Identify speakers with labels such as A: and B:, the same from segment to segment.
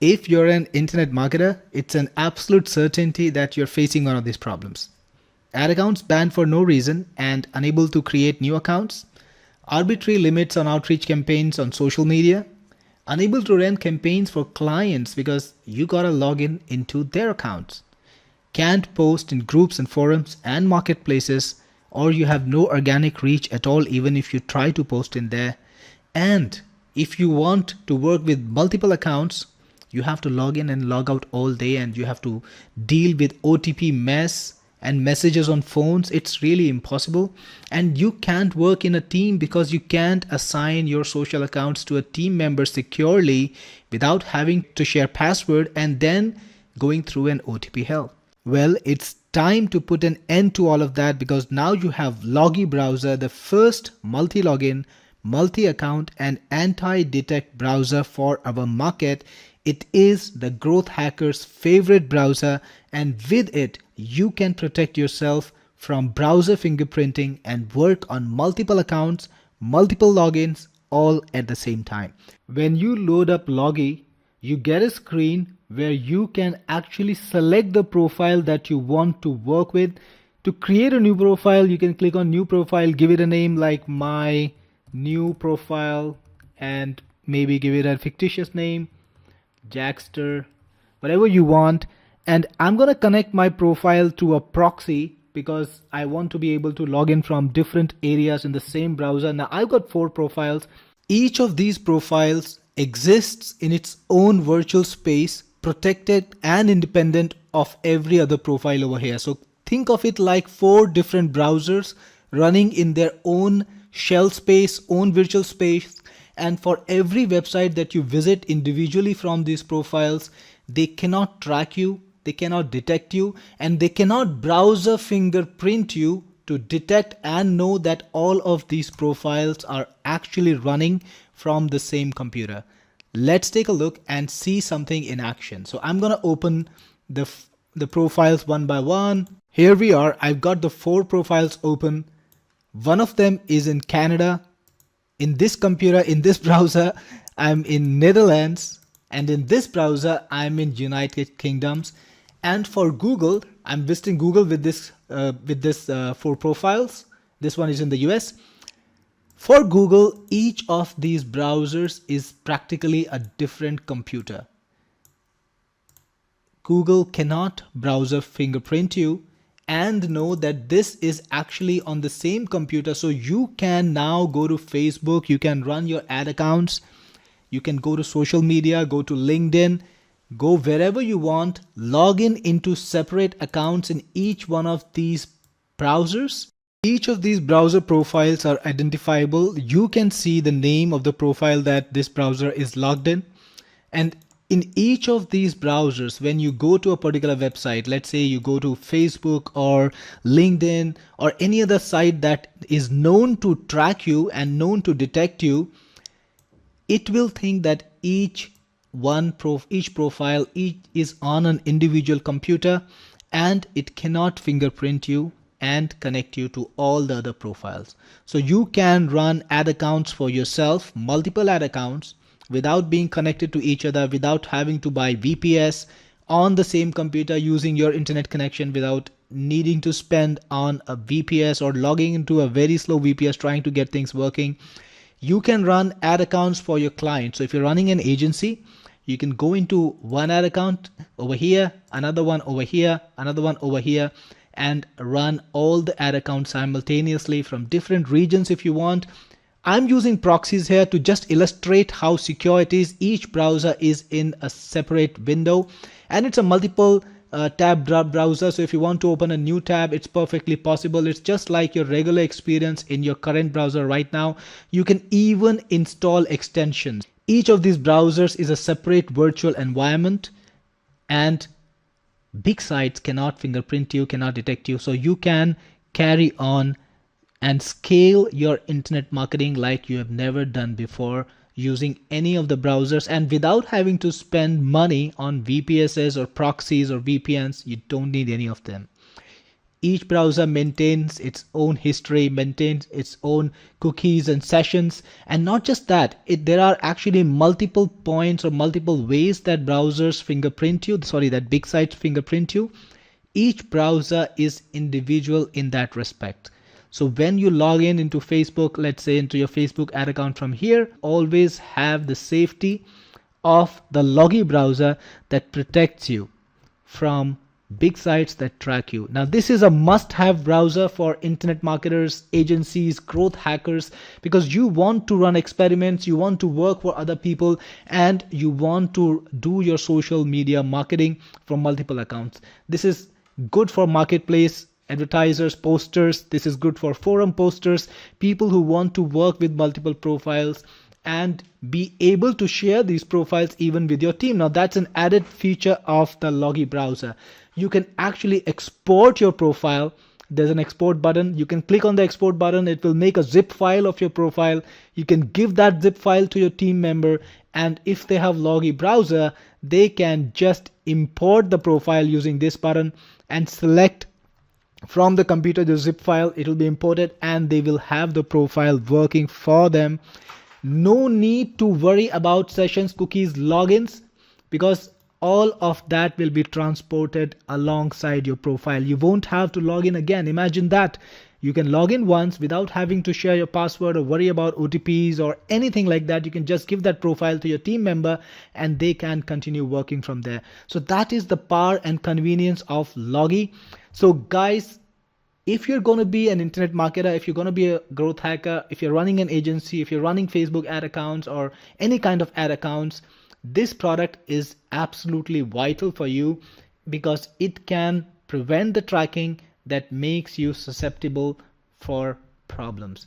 A: If you're an internet marketer, it's an absolute certainty that you're facing one of these problems. Ad accounts banned for no reason and unable to create new accounts, arbitrary limits on outreach campaigns on social media, unable to run campaigns for clients because you gotta log in into their accounts, can't post in groups and forums and marketplaces, or you have no organic reach at all even if you try to post in there. And if you want to work with multiple accounts, you have to log in and log out all day, and you have to deal with OTP mess and messages on phones. It's really impossible. And you can't work in a team because you can't assign your social accounts to a team member securely without having to share password and then going through an OTP hell. Well, it's time to put an end to all of that, because now you have Logii browser, the first multi-login, multi-account and anti-detect browser for our market. It is the growth hacker's favorite browser, and with it you can protect yourself from browser fingerprinting and work on multiple accounts, multiple logins, all at the same time. When you load up Logii, you get a screen where you can actually select the profile that you want to work with. To create a new profile, you can click on new profile, give it a name like my new profile, and maybe give it a fictitious name, Jackster, whatever you want. And I'm going to connect my profile to a proxy because I want to be able to log in from different areas in the same browser. Now I've got 4 profiles. Each of these profiles exists in its own virtual space, protected and independent of every other profile over here. So think of it like 4 different browsers running in their own shell space, own virtual space. And for every website that you visit individually from these profiles, they cannot track you, they cannot detect you, and they cannot browser fingerprint you to detect and know that all of these profiles are actually running from the same computer. Let's take a look and see something in action. So I'm going to open the profiles one by one. Here we are. I've got the 4 profiles open. One of them is in Canada. In this computer, in this browser, I'm in Netherlands, and in this browser, I'm in United Kingdoms. And for Google, I'm visiting Google with this 4 profiles. This one is in the US. For Google, each of these browsers is practically a different computer. Google cannot browser fingerprint you and know that this is actually on the same computer. So you can now go to Facebook, you can run your ad accounts, you can go to social media, go to LinkedIn, go wherever you want, log in into separate accounts in each one of these browsers. Each of these browser profiles are identifiable. You can see the name of the profile that this browser is logged in. And in each of these browsers, when you go to a particular website, let's say you go to Facebook or LinkedIn or any other site that is known to track you and known to detect you, it will think that each profile is on an individual computer, and it cannot fingerprint you and connect you to all the other profiles. So you can run ad accounts for yourself, multiple ad accounts, without being connected to each other, without having to buy VPS on the same computer using your internet connection, without needing to spend on a VPS or logging into a very slow VPS trying to get things working. You can run ad accounts for your clients. So if you're running an agency, you can go into one ad account over here, another one over here, another one over here, and run all the ad accounts simultaneously from different regions if you want. I'm using proxies here to just illustrate how secure it is. Each browser is in a separate window, and it's a multiple tab browser. So if you want to open a new tab, it's perfectly possible. It's just like your regular experience in your current browser right now. You can even install extensions. Each of these browsers is a separate virtual environment, and big sites cannot fingerprint you, cannot detect you. So you can carry on and scale your internet marketing like you have never done before using any of the browsers, and without having to spend money on VPSs or proxies or VPNs. You don't need any of them. Each browser maintains its own history, maintains its own cookies and sessions. And not just that, there are actually multiple points or multiple ways that browsers fingerprint you, that big sites fingerprint you. Each browser is individual in that respect. So when you log in into Facebook, let's say into your Facebook ad account from here, always have the safety of the Logii browser that protects you from big sites that track you. Now, this is a must-have browser for internet marketers, agencies, growth hackers, because you want to run experiments, you want to work for other people, and you want to do your social media marketing from multiple accounts. This is good for marketplace advertisers, posters. This is good for forum posters, people who want to work with multiple profiles and be able to share these profiles even with your team. Now, that's an added feature of the Logii browser. You can actually export your profile. There's an export button. You can click on the export button. It will make a zip file of your profile. You can give that zip file to your team member. And if they have Logii browser, they can just import the profile using this button and select from the computer the zip file. It will be imported and they will have the profile working for them. No need to worry about sessions, cookies, logins, because all of that will be transported alongside your profile. You won't have to log in again. Imagine that. You can log in once without having to share your password or worry about OTPs or anything like that. You can just give that profile to your team member and they can continue working from there. So that is the power and convenience of Logii. So guys, if you're going to be an internet marketer, if you're going to be a growth hacker, if you're running an agency, if you're running Facebook ad accounts or any kind of ad accounts, this product is absolutely vital for you because it can prevent the tracking that makes you susceptible for problems.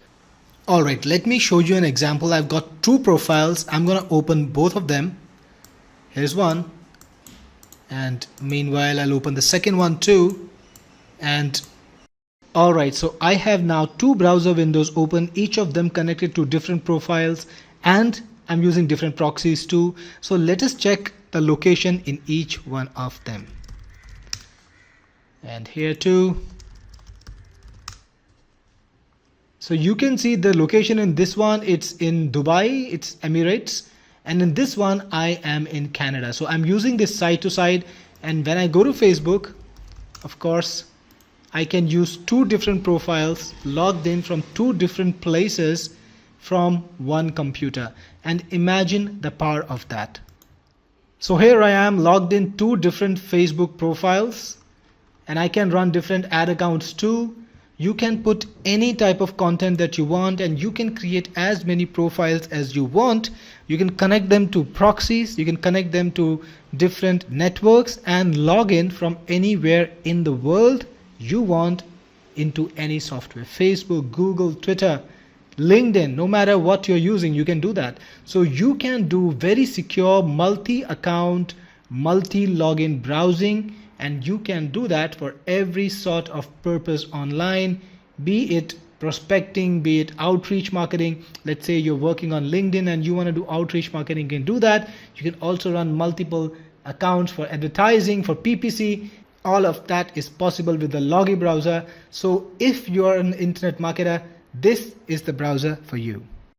A: All right, let me show you an example. I've got two profiles. I'm going to open both of them. Here's one. And meanwhile, I'll open the second one too. And all right, so I have now two browser windows open, each of them connected to different profiles, and I'm using different proxies too. So let us check the location in each one of them. And here too. So you can see the location in this one, it's in Dubai, it's Emirates. And in this one, I am in Canada. So I'm using this side to side. And when I go to Facebook, of course, I can use two different profiles logged in from two different places from one computer. And imagine the power of that. So here I am logged in two different Facebook profiles and I can run different ad accounts too. You can put any type of content that you want and you can create as many profiles as you want. You can connect them to proxies, you can connect them to different networks and log in from anywhere in the world you want into any software. Facebook, Google, Twitter, LinkedIn, no matter what you're using, you can do that. So you can do very secure multi-account, multi-login browsing, and you can do that for every sort of purpose online, be it prospecting, be it outreach marketing. Let's say you're working on LinkedIn and you want to do outreach marketing, you can do that. You can also run multiple accounts for advertising, for PPC. All of that is possible with the Logii browser. So if you're an internet marketer, this is the browser for you.